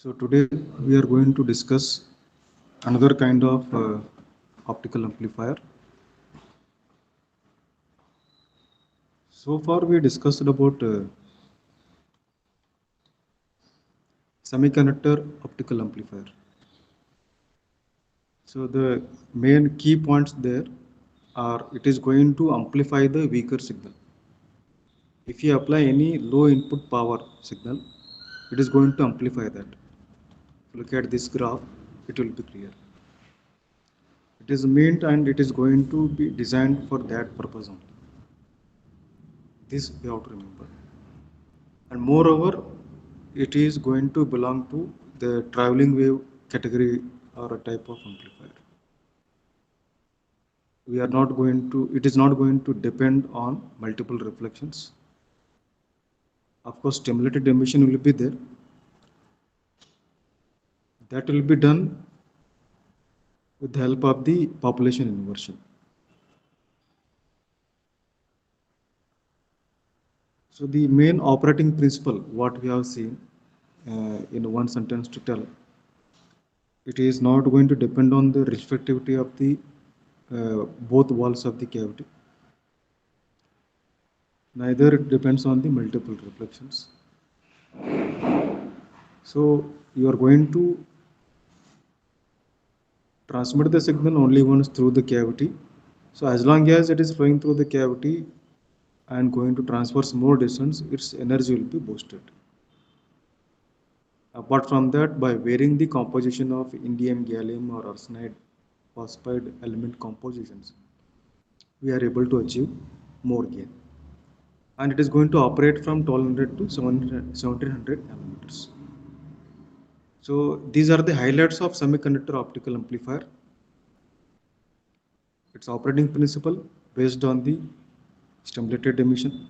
So today we are going to discuss another kind of optical amplifier. So far we discussed about semiconductor optical amplifier. So the main key points there are it is going to amplify the weaker signal. If you apply any low input power signal, it is going to amplify that. If you look at this graph, it will be clear. It is meant and it is going to be designed for that purpose only. This we have to remember. And moreover, it is going to belong to the traveling wave category or a type of amplifier. We are not going to, it is not going to depend on multiple reflections. Of course, stimulated emission will be there. That will be done with the help of the population inversion. So the main operating principle, what we have seen in one sentence to tell, it is not going to depend on the reflectivity of the both walls of the cavity. Neither it depends on the multiple reflections. So you are going to transmit the signal only once through the cavity. So as long as it is flowing through the cavity and going to transfer more distance, its energy will be boosted. Apart from that, by varying the composition of indium, gallium or arsenide phosphide element compositions, we are able to achieve more gain. And it is going to operate from 1200 to 1700 nanometers. So these are the highlights of semiconductor optical amplifier. Its operating principle based on the stimulated emission,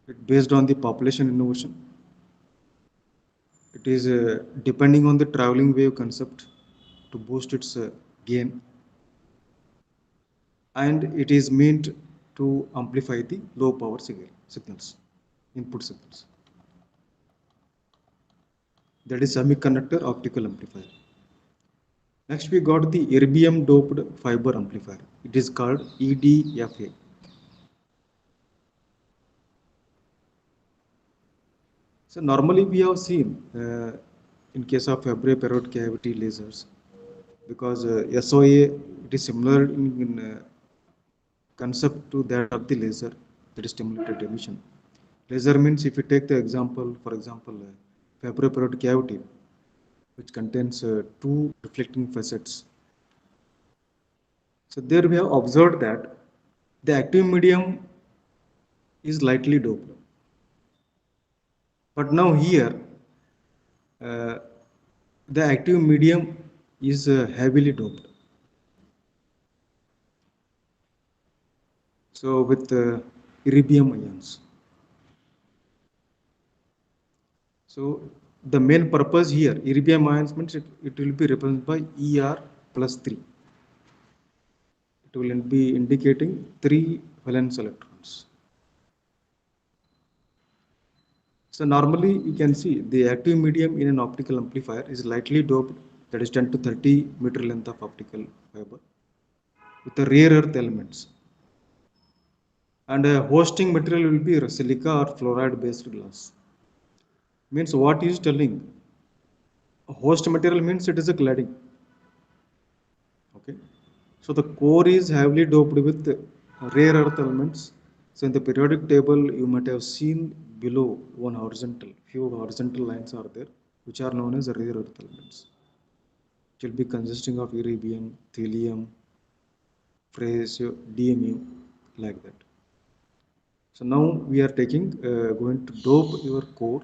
it based on the population inversion. It is depending on the traveling wave concept to boost its gain, and it is meant to amplify the low power signals, input signals. That is semiconductor optical amplifier. Next we got the erbium doped fiber amplifier. It is called EDFA. So normally we have seen in case of Fabry Perot cavity lasers, because SOA it is similar in concept to that of the laser, that is stimulated emission. Laser means, if you take the example, for example, Fabry Perot cavity, which contains two reflecting facets. So there we have observed that the active medium is lightly doped. But now here, uh, the active medium is heavily doped. So with erbium ions. So the main purpose here, erbium ions means it will be represented by Er plus 3. It will be indicating 3 valence electrons. So normally you can see the active medium in an optical amplifier is lightly doped, that is 10 to 30 meter length of optical fiber, with the rare earth elements. And hosting material will be silica or fluoride based glass. Means what is telling? Host material means it is a cladding. Okay. So the core is heavily doped with rare earth elements. So in the periodic table, you might have seen below few horizontal lines are there, which are known as rare earth elements. It will be consisting of erbium, thulium, fraser, DMU, like that. So now we are going to dope your core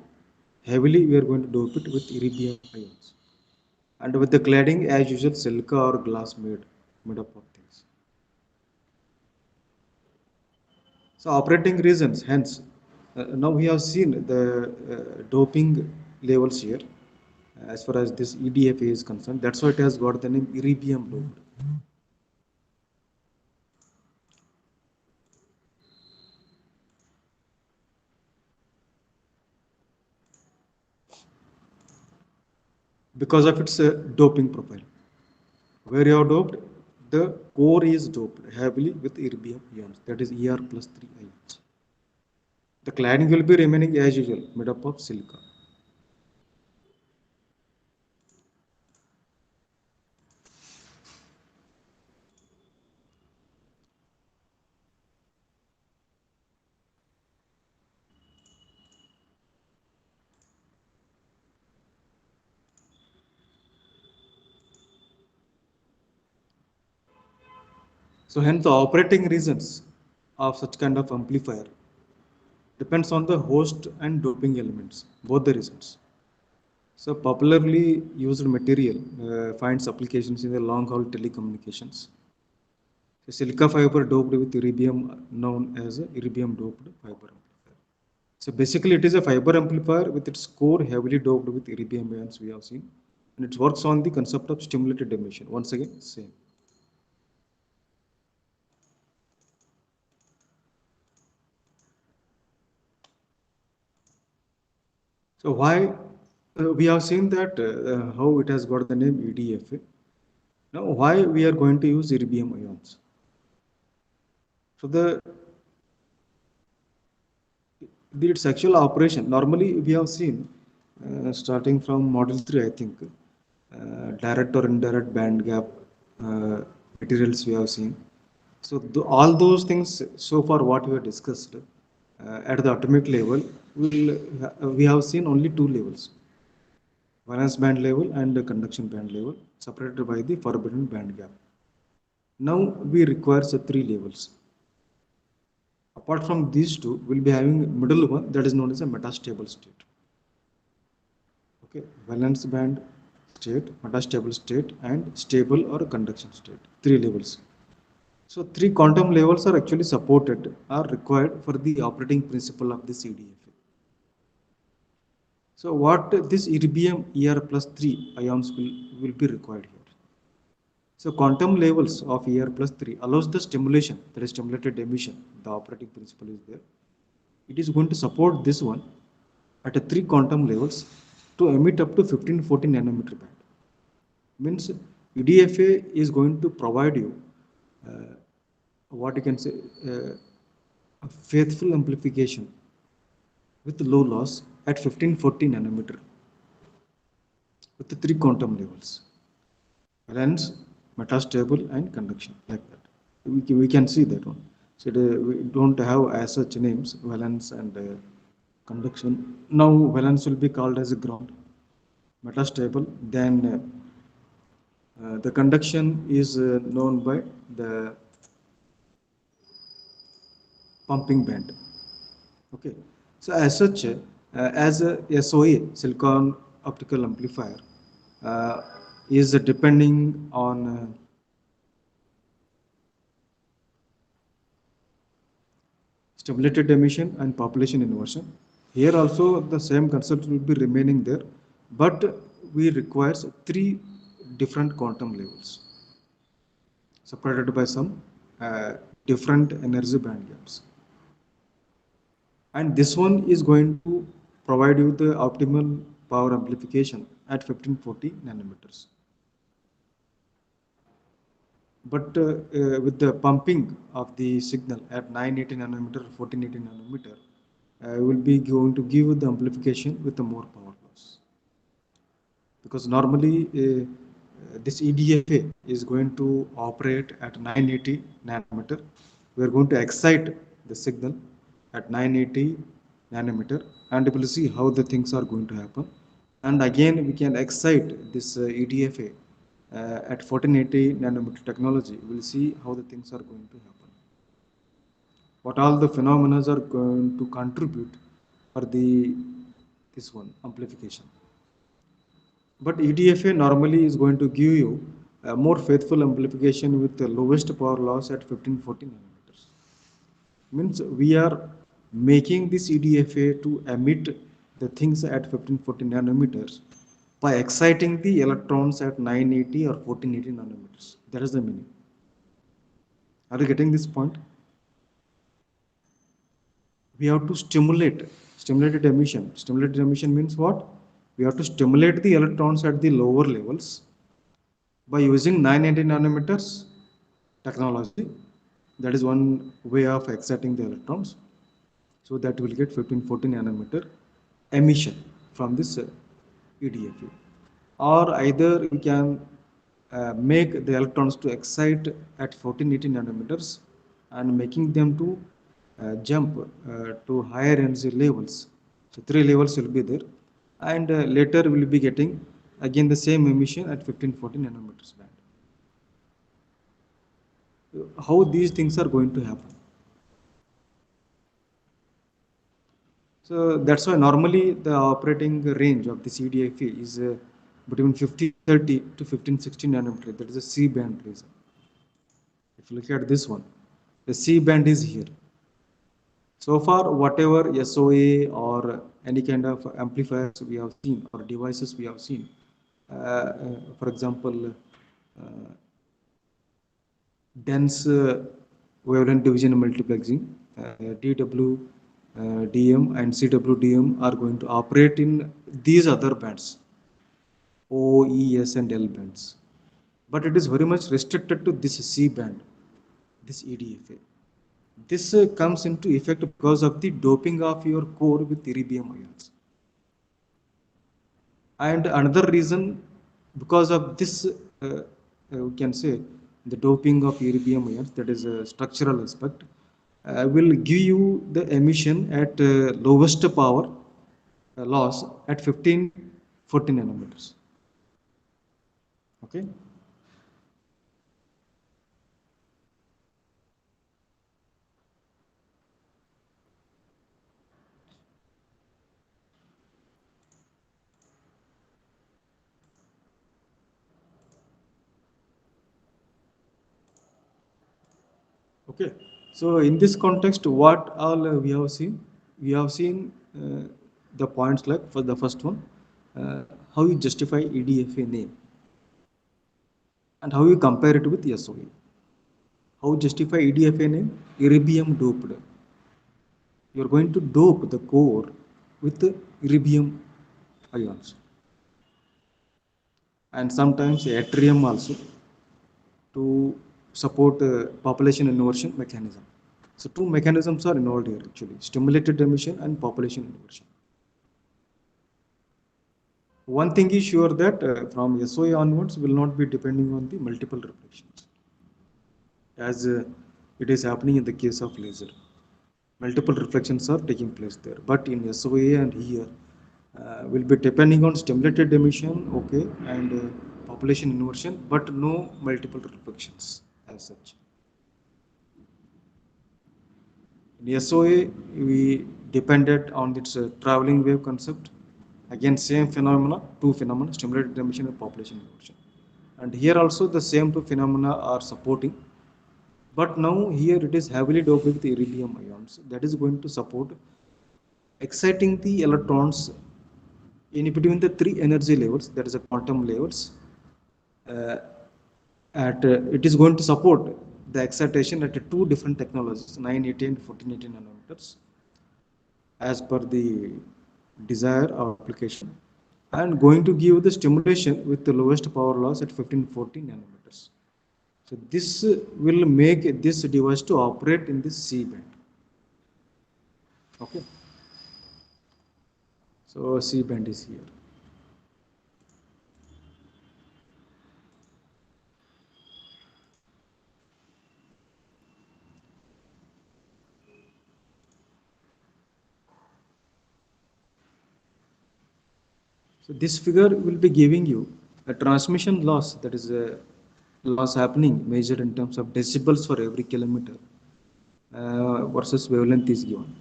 heavily. We are going to dope it with erbium ions, and with the cladding, as usual, silica or glass made up of things. So operating reasons, hence, now we have seen the doping levels here as far as this EDFA is concerned. That's why it has got the name erbium doped. because of its doping profile. Where you are doped, the core is doped heavily with erbium ions, that is Er plus 3 ions. The cladding will be remaining as usual, made up of silica. So hence the operating reasons of such kind of amplifier depends on the host and doping elements, both the reasons. So popularly used material finds applications in the long haul telecommunications. So silica fiber doped with erbium known as a erbium doped fiber amplifier. So basically it is a fiber amplifier with its core heavily doped with erbium ions we have seen, and it works on the concept of stimulated emission. Once again, same. So why we have seen that how it has got the name EDFA. Now why we are going to use erbium ions? So the its actual operation normally we have seen starting from model 3 I think direct or indirect band gap materials we have seen. So all those things so far what we have discussed at the atomic level we have seen only two levels, valence band level and the conduction band level, separated by the forbidden band gap. Now we require three levels. Apart from these two, we'll be having middle one that is known as a metastable state. Okay, valence band state, metastable state, and stable or conduction state. Three levels. So three quantum levels are actually supported, are required for the operating principle of the CDFA. So what this erbium Er plus 3 ions will be required here. So quantum levels of Er plus 3 allows the stimulation, that is stimulated emission. The operating principle is there. It is going to support this one at a three quantum levels to emit up to 1540 nanometer band. Means EDFA is going to provide you what you can say a faithful amplification with low loss at 1540 nanometer with the three quantum levels: valence, metastable, and conduction, like that. We can see that one. So we don't have as such names, valence and conduction. Now valence will be called as a ground, metastable. Then the conduction is known by the pumping band. Okay. So as such, as a SOA, silicon optical amplifier, uh, is depending on stimulated emission and population inversion. Here also the same concept will be remaining there, but we require three different quantum levels separated by some uh, different energy band gaps. And this one is going to provide you the optimal power amplification at 1540 nanometers. But with the pumping of the signal at 980 nanometer, 1480 nanometer, will be going to give the amplification with the more power loss. Because normally this EDFA is going to operate at 980 nanometer. We are going to excite the signal at 980 nanometer, and we will see how the things are going to happen. And again, we can excite this EDFA at 1480 nanometer technology. We'll see how the things are going to happen. What all the phenomena are going to contribute for the this one amplification. But EDFA normally is going to give you a more faithful amplification with the lowest power loss at 1540 nanometers. Means we are making this EDFA to emit the things at 1540 nanometers by exciting the electrons at 980 or 1480 nanometers. That is the meaning. Are you getting this point? We have to stimulate stimulated emission. Stimulated emission means what? We have to stimulate the electrons at the lower levels by using 990 nanometers technology. That is one way of exciting the electrons. So that will get 1514 nanometer emission from this EDFA. Or either we can make the electrons to excite at 1480 nanometers and making them to jump to higher energy levels. So three levels will be there, and later we will be getting again the same emission at 1514 nanometers band. How these things are going to happen? So that's why normally the operating range of the CDFA is between 1530 to 1516 nanometer. That is a C band laser. If you look at this one, the C band is here. So far, whatever SOA or any kind of amplifiers we have seen or devices we have seen, for example, dense wavelength division multiplexing, DW, DM and CWDM are going to operate in these other bands, O, E, S and L bands. But it is very much restricted to this C band, this EDFA. This comes into effect because of the doping of your core with erbium ions. And another reason, because of this, we can say the doping of erbium ions, that is a structural aspect, will give you the emission at lowest power loss at 14 nanometers. Okay. Okay. So in this context, what all we have seen? We have seen the points like for the first one, uh, how you justify EDFA name and how you compare it with SOA. How justify EDFA name? Erbium doped. You are going to dope the core with erbium ions and sometimes yttrium also to support population inversion mechanism. So two mechanisms are involved here actually, stimulated emission and population inversion. One thing is sure that from SOA onwards will not be depending on the multiple reflections as it is happening in the case of laser. Multiple reflections are taking place there. But in SOA and here will be depending on stimulated emission, okay, and population inversion, but no multiple reflections as such. In SOA, we depended on its traveling wave concept. Again, same phenomena, two phenomena, stimulated emission and population inversion. And here also the same two phenomena are supporting. But now here it is heavily doped with erbium ions. That is going to support exciting the electrons in between the three energy levels, that is the quantum levels. Uh, it is going to support the excitation at two different technologies, 980 and 1480 nanometers, as per the desire or application, and going to give the stimulation with the lowest power loss at 1540 nanometers. So this will make this device to operate in this C band. Okay. So C band is here. So this figure will be giving you a transmission loss, that is a loss happening measured in terms of decibels for every kilometer versus wavelength is given.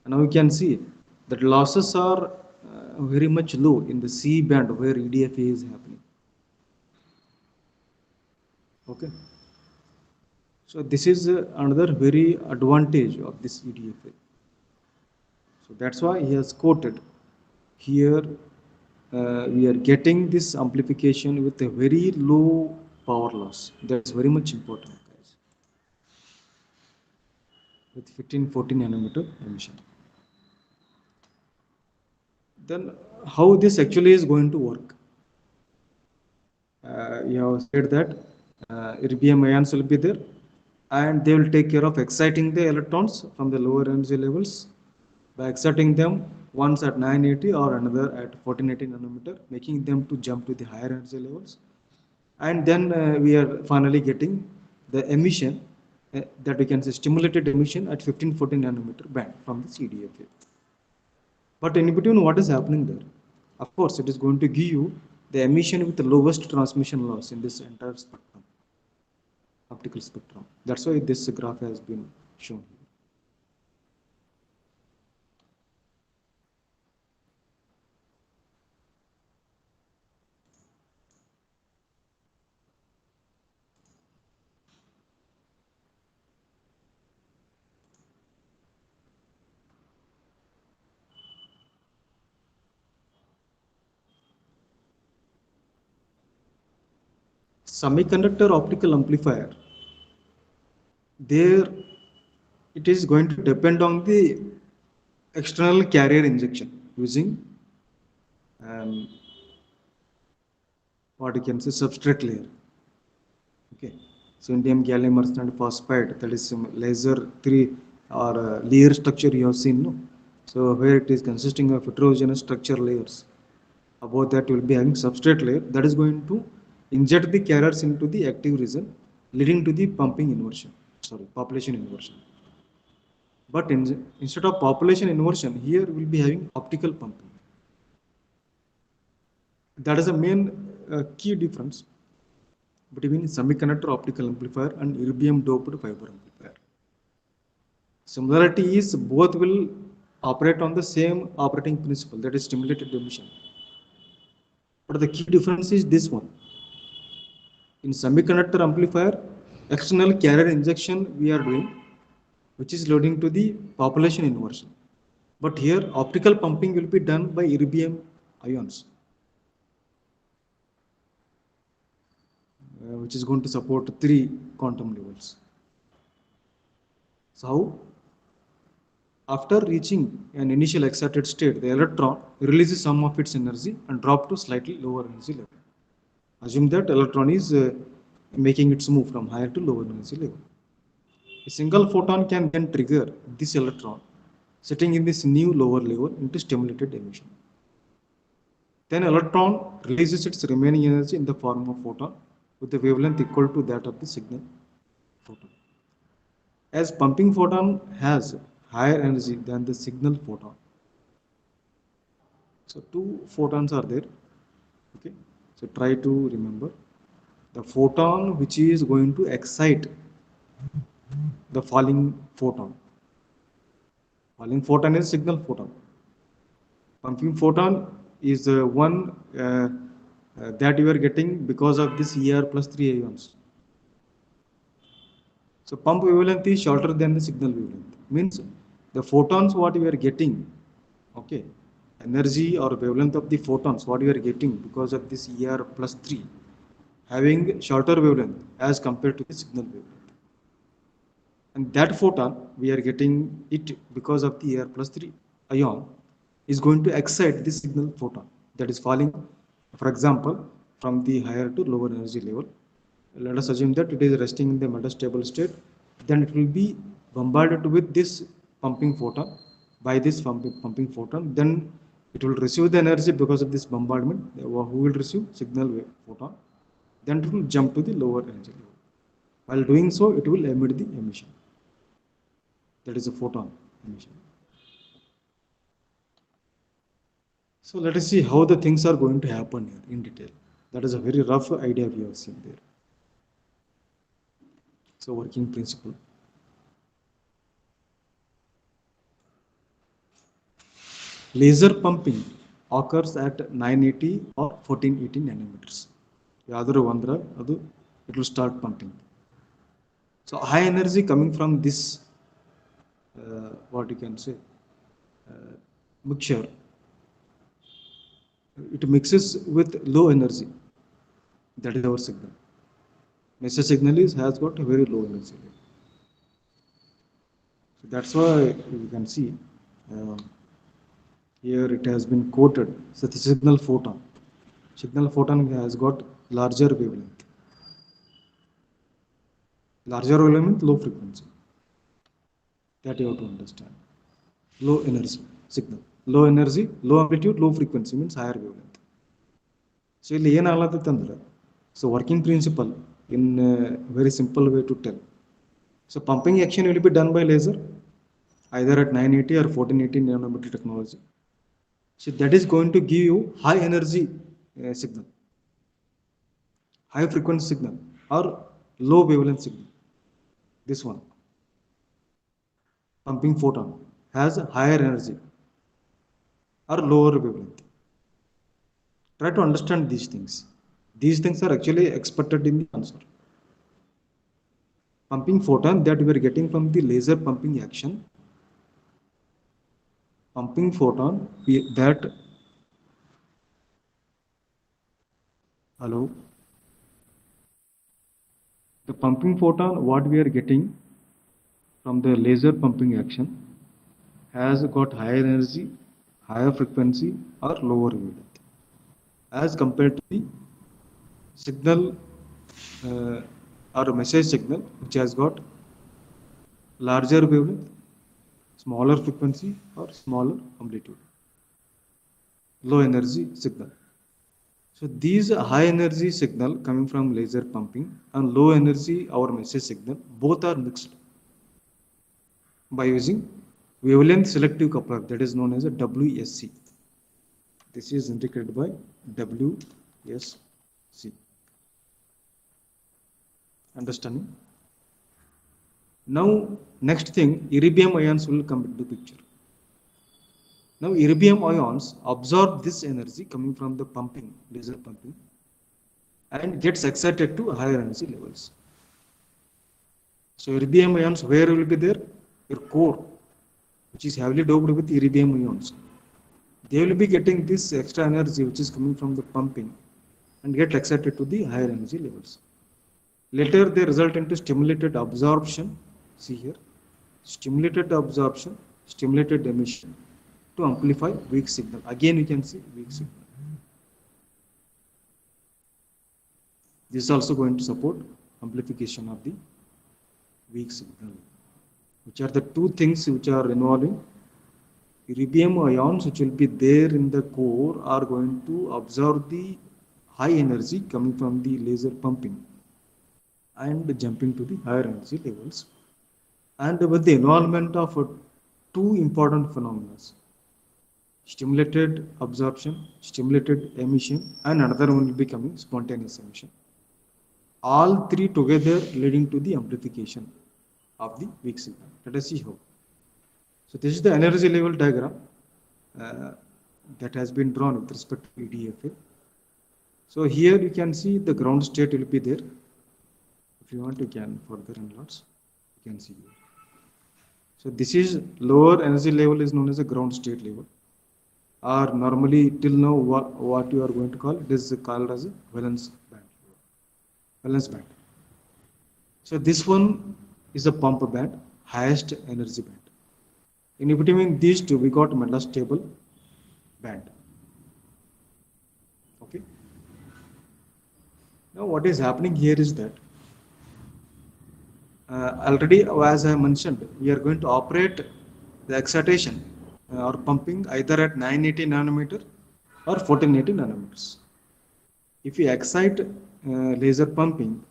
And now you can see that losses are very much low in the C band where EDFA is happening. Okay. So this is another very advantage of this EDFA. So that's why he has quoted here we are getting this amplification with a very low power loss. That's very much important, guys. With 15-14 nanometer emission. Then how this actually is going to work? You have said that erbium ions will be there and they will take care of exciting the electrons from the lower energy levels by exciting them once at 980 or another at 1480 nanometer, making them to jump to the higher energy levels. And then we are finally getting the emission that we can say stimulated emission at 1514 nanometer band from the CDFA. But in between, what is happening there? Of course, it is going to give you the emission with the lowest transmission loss in this entire spectrum, optical spectrum. That's why this graph has been shown here. Semiconductor optical amplifier, there it is going to depend on the external carrier injection using what you can say substrate layer. Okay, so indium gallium arsenide phosphide, that is some laser 3 or layer structure you have seen, no? So where it is consisting of heterogeneous structure layers. Above that you will be having substrate layer that is going to inject the carriers into the active region, leading to the pumping inversion, sorry, population inversion. But instead of population inversion, here we will be having optical pumping. That is the main key difference between semiconductor optical amplifier and erbium doped fiber amplifier. Similarity is both will operate on the same operating principle, that is stimulated emission. But the key difference is this one. In semiconductor amplifier, external carrier injection we are doing, which is leading to the population inversion. But here optical pumping will be done by erbium ions, which is going to support 3 quantum levels. So how? After reaching an initial excited state, the electron releases some of its energy and drop to slightly lower energy level. Assume that electron is making its move from higher to lower energy level. A single photon can then trigger this electron sitting in this new lower level into stimulated emission. Then electron releases its remaining energy in the form of photon with a wavelength equal to that of the signal photon. As pumping photon has higher energy than the signal photon, so 2 photons are there. Okay, so try to remember the photon which is going to excite the falling photon. Falling photon is signal photon. Pumping photon is one that you are getting because of this ER plus 3 ions. So pump wavelength is shorter than the signal wavelength. Means the photons what you are getting, okay, energy or wavelength of the photons what you are getting because of this ER plus 3 having shorter wavelength as compared to the signal wavelength. And that photon we are getting it because of the ER plus 3 ion is going to excite the signal photon that is falling, for example, from the higher to lower energy level. Let us assume that it is resting in the metastable state, then it will be bombarded with this pumping photon. By this pumping photon, then it will receive the energy because of this bombardment. Who will receive signal wave photon, then it will jump to the lower energy level. While doing so, it will emit the emission. That is a photon emission. So let us see how the things are going to happen here in detail. That is a very rough idea we have seen there. So working principle. Laser pumping occurs at 980 or 1480 nanometers. Yadru vandra adu it will start pumping. So high energy coming from this what you can say mixture, it mixes with low energy. That is our signal. Message signal has got a very low energy level. So that's why you can see Here it has been quoted. So the signal photon. Signal photon has got larger wavelength. Larger wavelength, low frequency. That you have to understand. Low energy signal. Low energy, low amplitude, low frequency means higher wavelength. So ಇಲ್ಲಿ ಏನಾಗ್ಲತ್ತಂದ್ರೆ so working principle in a very simple way to tell. So pumping action will be done by laser either at 980 or 1480 nanometer technology. So that is going to give you high energy signal, high frequency signal or low wavelength signal. This one, pumping photon, has higher energy or lower wavelength. Try to understand these things. These things are actually expected in the answer. Pumping photon that we are getting from the laser pumping action. Pumping photon that, hello, the pumping photon what we are getting from the laser pumping action has got higher energy, higher frequency or lower wavelength as compared to the signal or message signal which has got larger wavelength, smaller frequency or smaller amplitude, low energy signal. So these high energy signal coming from laser pumping and low energy our message signal both are mixed by using wavelength selective coupler, that is known as a WSC. This is indicated by WSC. Understanding? Now next thing, erbium ions will come into picture. Now erbium ions absorb this energy coming from the pumping, laser pumping, and gets excited to higher energy levels. So erbium ions where will be there? Your core, which is heavily doped with erbium ions. They will be getting this extra energy which is coming from the pumping and get excited to the higher energy levels. Later they result into stimulated absorption. See here, stimulated absorption, stimulated emission to amplify weak signal. Again you can see weak signal. This is also going to support amplification of the weak signal. Which are the two things which are involving erbium ions which will be there in the core are going to absorb the high energy coming from the laser pumping and jumping to the higher energy levels, and with the involvement of two important phenomena: stimulated absorption, stimulated emission, and another one will be coming spontaneous emission. All three together leading to the amplification of the weak signal. Let us see how. So this is the energy level diagram that has been drawn with respect to EDFA. So here you can see the ground state will be there. If you want, you can further enlarge. You can see here. So this is lower energy level is known as a ground state level, or normally till now what you are going to call it is called as a valence band. Valence band. So this one is a pump band, highest energy band. In between these two, we got metastable band. Okay. Now what is happening here is that already, as I mentioned, we are going to operate the excitation or pumping either at 980 nanometer or 1480 nanometers. If you excite laser pumping,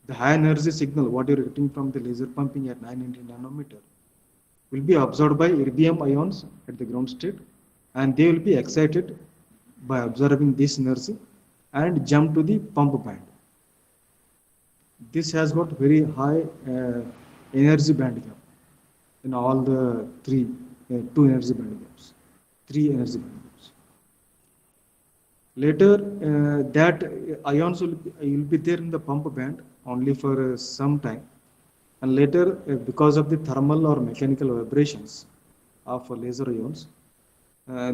the high energy signal what you are getting from the laser pumping at 980 nanometer will be absorbed by erbium ions at the ground state, and they will be excited by absorbing this energy and jump to the pump band. This has got very high energy band gap in all the two energy band gaps, three energy band gaps. Later, that ions will be there in the pump band only for some time, and later, because of the thermal or mechanical vibrations of laser ions,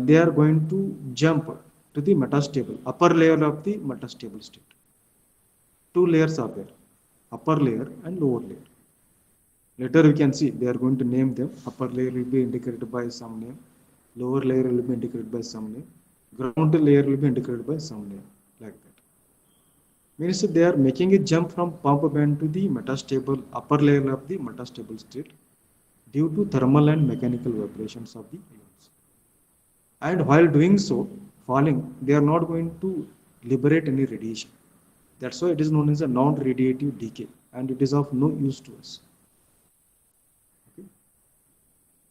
they are going to jump to the metastable, upper layer of the metastable state. Two layers are there, upper layer and lower layer. Later we can see they are going to name them. Upper layer will be indicated by some name, lower layer will be indicated by some name, ground layer will be indicated by some name, like that. Means they are making a jump from pump band to the metastable upper layer of the metastable state due to thermal and mechanical vibrations of the ions. And while doing so, falling, they are not going to liberate any radiation. That's why it is known as a non-radiative decay, and it is of no use to us. Okay.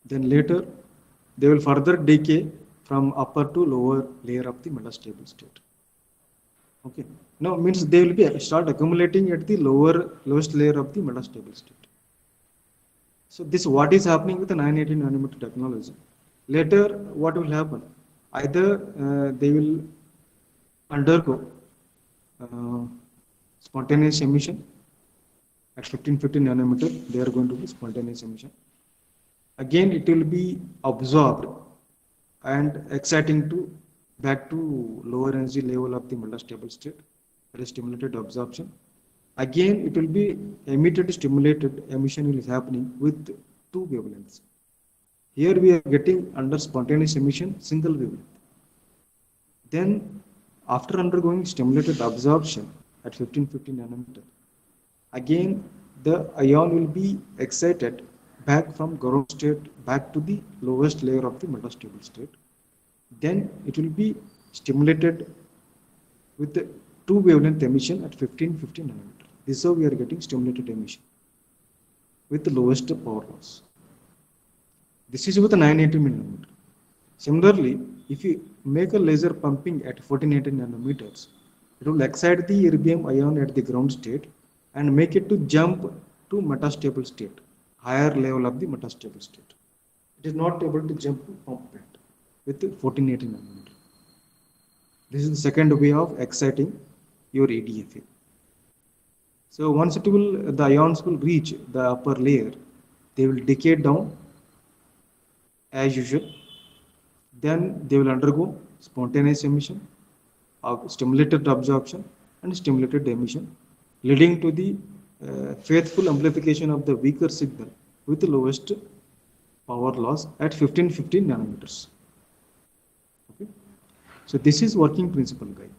Then later, they will further decay from upper to lower layer of the metastable state. Okay. Now means they will be start accumulating at the lowest layer of the metastable state. So this what is happening with the 980 nanometer technology. Later, what will happen? Either they will undergo uh, spontaneous emission at 1550 nanometer. They are going to be spontaneous emission. Again, it will be absorbed and exciting to back to lower energy level of the metastable state. That is stimulated absorption. Again, it will be emitted, stimulated emission is happening with two wavelengths. Here we are getting under spontaneous emission single wavelength. Then after undergoing stimulated absorption at 1550 nanometer, again the ion will be excited back from ground state back to the lowest layer of the metastable state. Then it will be stimulated with the two wavelength emission at 1550 nanometer. This is how we are getting stimulated emission with the lowest power loss. This is with the 980 nanometer. Similarly, if you make a laser pumping at 1480 nanometers, it will excite the erbium ion at the ground state and make it to jump to metastable state, higher level of the metastable state. It is not able to jump to pump band with 1480 nanometer. This is the second way of exciting your EDFA. So once the ions will reach the upper layer, they will decay down as usual. Then they will undergo spontaneous emission, stimulated absorption, and stimulated emission, leading to the faithful amplification of the weaker signal with the lowest power loss at 1550 nanometers. Okay. So this is working principle, guys.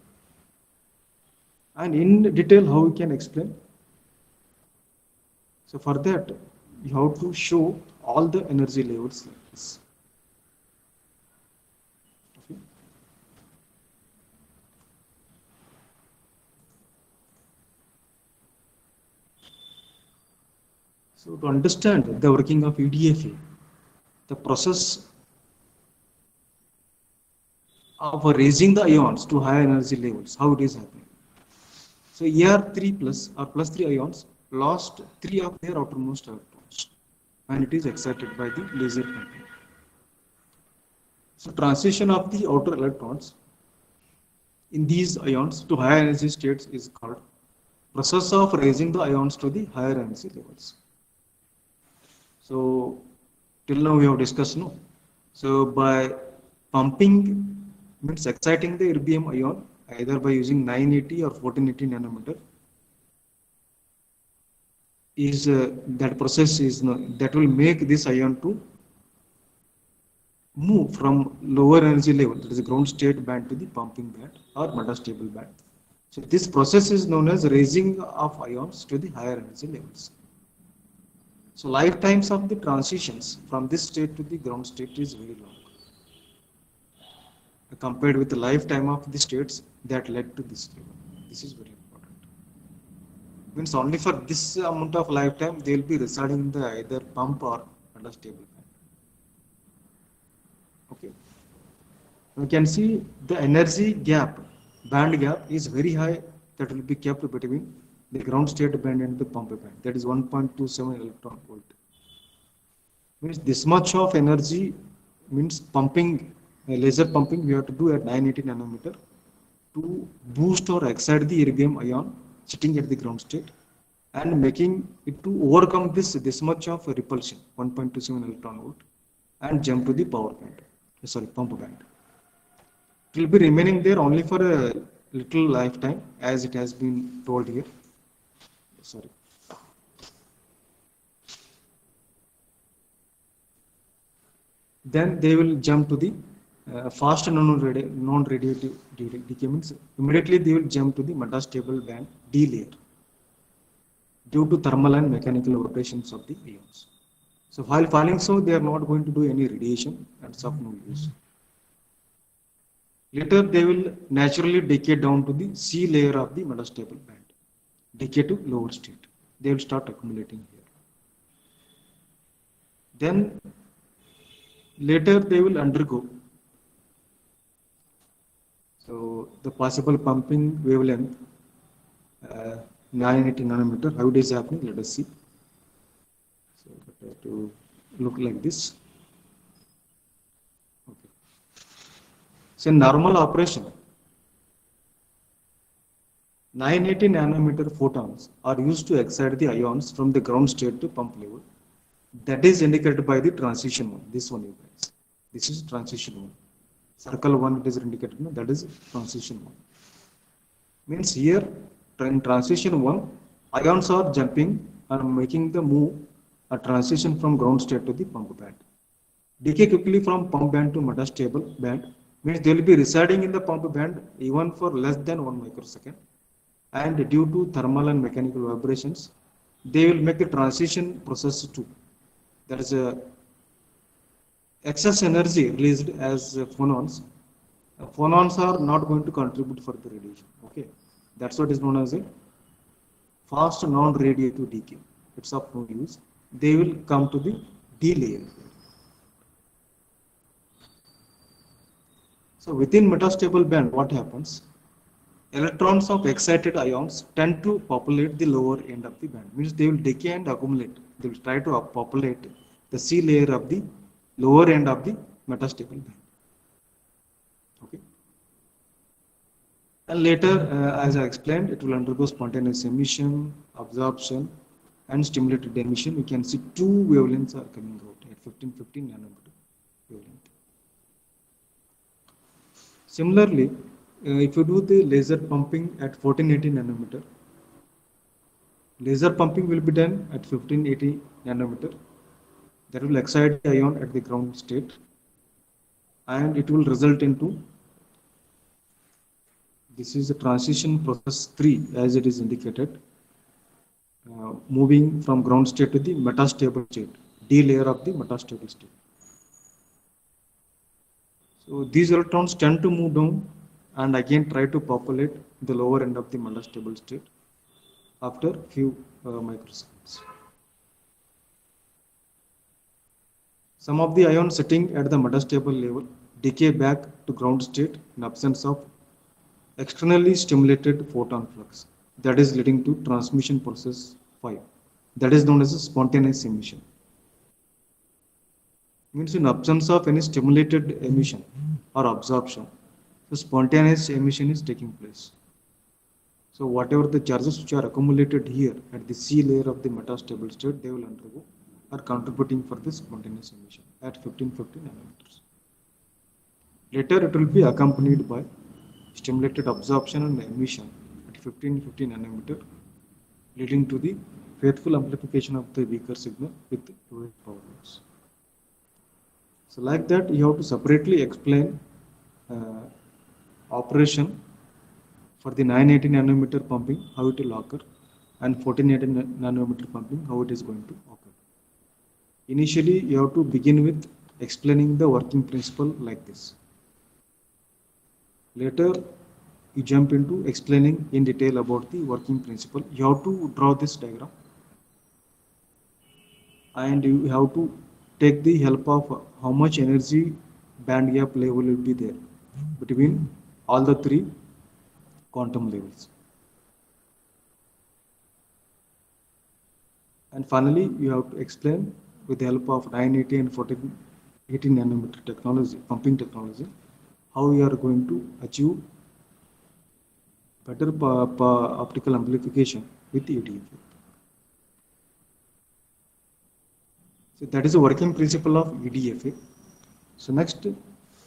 And in detail, how we can explain? So for that, you have to show all the energy levels like this. Okay. So to understand the working of EDFA, the process of raising the ions to higher energy levels, how it is happening. So Er3 plus or plus 3 ions lost 3 of their outermost electrons and it is excited by the laser pumping. So transition of the outer electrons in these ions to higher energy states is called process of raising the ions to the higher energy levels. So till now we have discussed, no? So by pumping means exciting the erbium ion either by using 980 or 1480 nanometer is that process is that will make this ion to move from lower energy level, that is the ground state band, to the pumping band or metastable band. So this process is known as raising of ions to the higher energy levels. So lifetimes of the transitions from this state to the ground state is very long compared with the lifetime of the states that led to this level. This is very important. Means only for this amount of lifetime they will be residing in the either pump or metastable band. Okay. We can see the energy gap, band gap is very high, that will be kept between the ground state band and the pump band. That is 1.27 electron volt. Means this much of energy means pumping, laser pumping we have to do at 980 nanometer to boost or excite the erbium ion sitting at the ground state and making it to overcome this much of repulsion, 1.27 electron volt, and jump to the power band, pump band. It will be remaining there only for a little lifetime, as it has been told here. Sorry. Then they will jump to the fast non-radiative decay, means immediately they will jump to the metastable band D layer due to thermal and mechanical operations of the ions. So while falling so, they are not going to do any radiation and it's of no use. Later, they will naturally decay down to the C layer of the metastable band, decay to lower state. They will start accumulating here. Then later they will undergo. So the possible pumping wavelength, 980 nanometer, how it is happening, let us see. So to look like this. Okay. So in normal operation, 980 nanometer photons are used to excite the ions from the ground state to pump level. That is indicated by the transition one. This one, you guys. This is transition one. Circle one, it is indicated. No, that is transition one. Means here in transition one, ions are jumping and making the move a transition from ground state to the pump band. Decay quickly from pump band to metastable band means they will be residing in the pump band even for less than 1 microsecond. And due to thermal and mechanical vibrations, they will make the transition process too. There is a excess energy released as phonons. Phonons are not going to contribute for the radiation. Okay, that's what is known as a fast non-radiative decay. It's of no use. They will come to the D layer. So within metastable band, what happens? Electrons of excited ions tend to populate the lower end of the band. Means they will decay and accumulate. They will try to populate the C layer of the lower end of the metastable band. Okay. And later, as I explained, it will undergo spontaneous emission, absorption, and stimulated emission. You can see two wavelengths are coming out at 1515 nanometer wavelength. Similarly, if you do the laser pumping at 1480 nanometer, laser pumping will be done at 1580 nanometer. That will excite the ion at the ground state, and it will result into, this is the transition process 3 as it is indicated, moving from ground state to the metastable state, D layer of the metastable state. So these electrons tend to move down and again try to populate the lower end of the metastable state after few microseconds. Some of the ions sitting at the metastable level decay back to ground state in absence of externally stimulated photon flux. That is leading to transmission process 5. That is known as a spontaneous emission. Means in absence of any stimulated emission or absorption, the spontaneous emission is taking place. So whatever the charges which are accumulated here at the C layer of the metastable state, they will undergo are contributing for this spontaneous emission at 1550 nanometers. Later it will be accompanied by stimulated absorption and emission at 1550 nanometer, leading to the faithful amplification of the weaker signal with lower power loss. So like that, you have to separately explain operation for the 980 nanometer pumping, how it will occur, and 1480 nanometer pumping, how it is going to occur. Initially, you have to begin with explaining the working principle like this. Later, you jump into explaining in detail about the working principle. You have to draw this diagram, and you have to take the help of how much energy band gap level will be there between all the three quantum levels. And finally, you have to explain with the help of 980 and 1480 nanometer technology, pumping technology, how you are going to achieve better optical amplification with EDFA. So that is the working principle of EDFA. So next,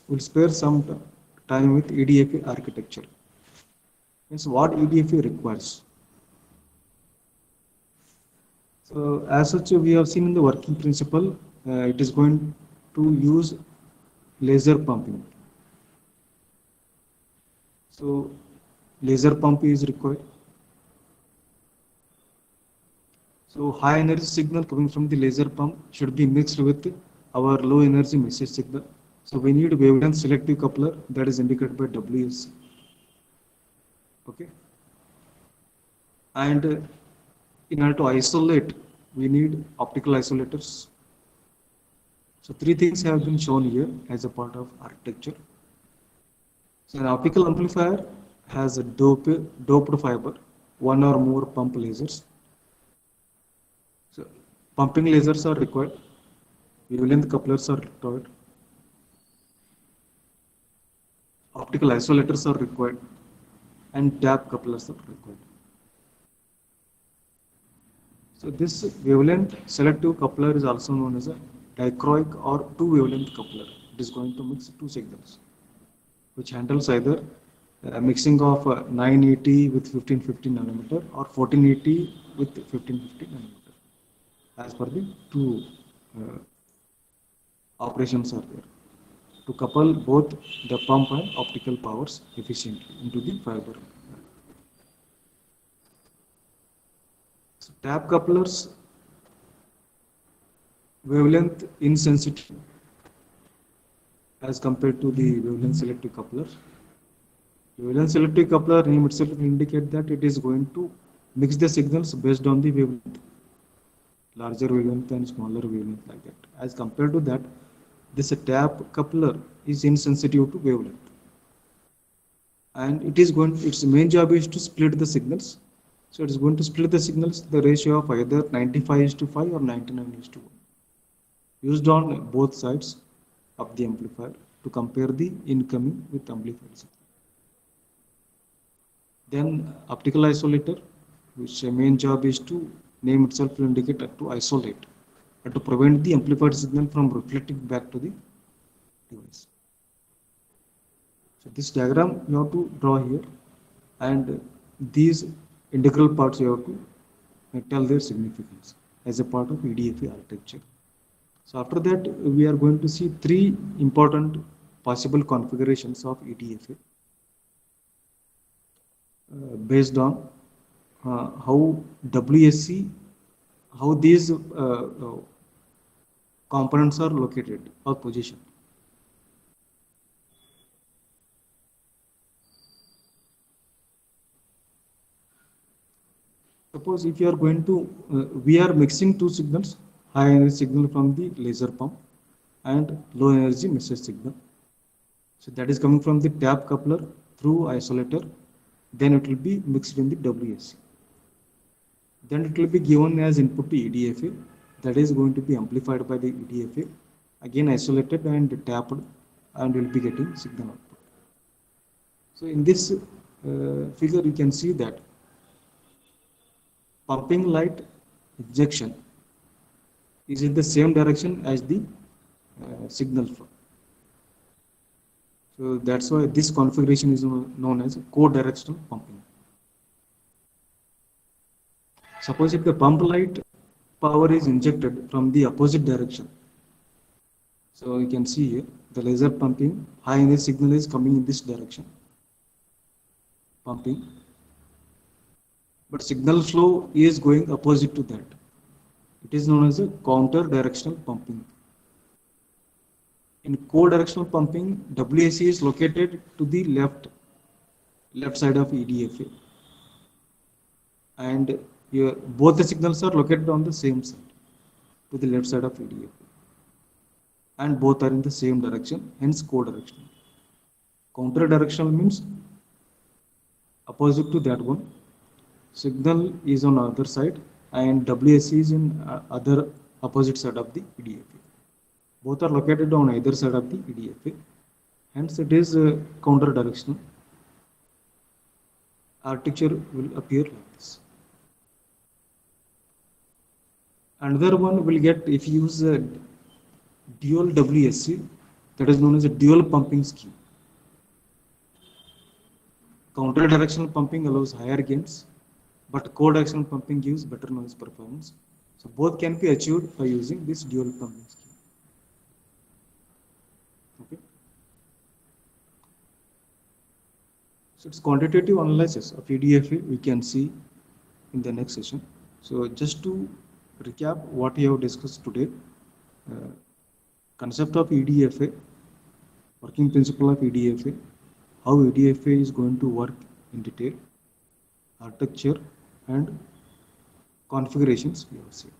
we'll spare some time with EDFA architecture. Means what EDFA requires. So as such, we have seen in the working principle, it is going to use laser pumping. So laser pump is required. So high energy signal coming from the laser pump should be mixed with our low energy message signal. So we need wavelength selective coupler that is indicated by WSC. Okay. And in order to isolate, we need optical isolators. So three things have been shown here as a part of architecture. So an optical amplifier has a doped fiber, one or more pump lasers. So pumping lasers are required, wavelength couplers are required, optical isolators are required, and tap couplers are required. So this wavelength selective coupler is also known as a dichroic or two wavelength coupler. It is going to mix two signals, which handles either a mixing of 980 with 1550 nanometer or 1480 with 1550 nanometer, as per the two uh, operations are there to couple both the pump and optical powers efficiently into the fiber. So tap couplers wavelength insensitive as compared to the wavelength selective coupler. Wavelength selective coupler name itself will indicate that it is going to mix the signals based on the wavelength, larger wavelength and smaller wavelength like that. As compared to that, this tap coupler is insensitive to wavelength, and its main job is to split the signals. So it is going to split the signals the ratio of either 95:5 or 99:1, used on both sides of the amplifier to compare the incoming with amplified signal. Then optical isolator, which main job is to name itself will indicate to isolate and to prevent the amplified signal from reflecting back to the device. So this diagram you have to draw here, and these integral parts you have to tell their significance as a part of EDFA architecture. So after that, we are going to see three important possible configurations of EDFA based on how WSC, how these components are located or positioned. Suppose if you are going to, we are mixing two signals, high energy signal from the laser pump and low energy message signal. So that is coming from the tap coupler through isolator, then it will be mixed in the WSC. Then it will be given as input to EDFA, that is going to be amplified by the EDFA, again isolated and tapped, and will be getting signal output. So in this figure you can see that pumping light injection is in the same direction as the signal flow. So that's why this configuration is known as co-directional pumping. Suppose if the pump light power is injected from the opposite direction, so you can see here the laser pumping high energy signal is coming in this direction, pumping, but signal flow is going opposite to that. It is known as a counter directional pumping. In co-directional pumping, WSC is located to the left side of EDFA, and both the signals are located on the same side, to the left side of EDFA, and both are in the same direction, hence co-directional. Counter directional means opposite to that one. Signal is on other side and WSC is in other opposite side of the EDFA. Both are located on either side of the EDFA, hence it is counter directional. Architecture will appear like this. Another one will get if you use a dual WSC, that is known as a dual pumping scheme. Counter directional pumping allows higher gains, but co-directional pumping gives better noise performance. So both can be achieved by using this dual pumping scheme. Okay. So it's quantitative analysis of EDFA we can see in the next session. So just to recap what we have discussed today, uh, concept of EDFA, working principle of EDFA, how EDFA is going to work in detail, architecture and configurations we have seen.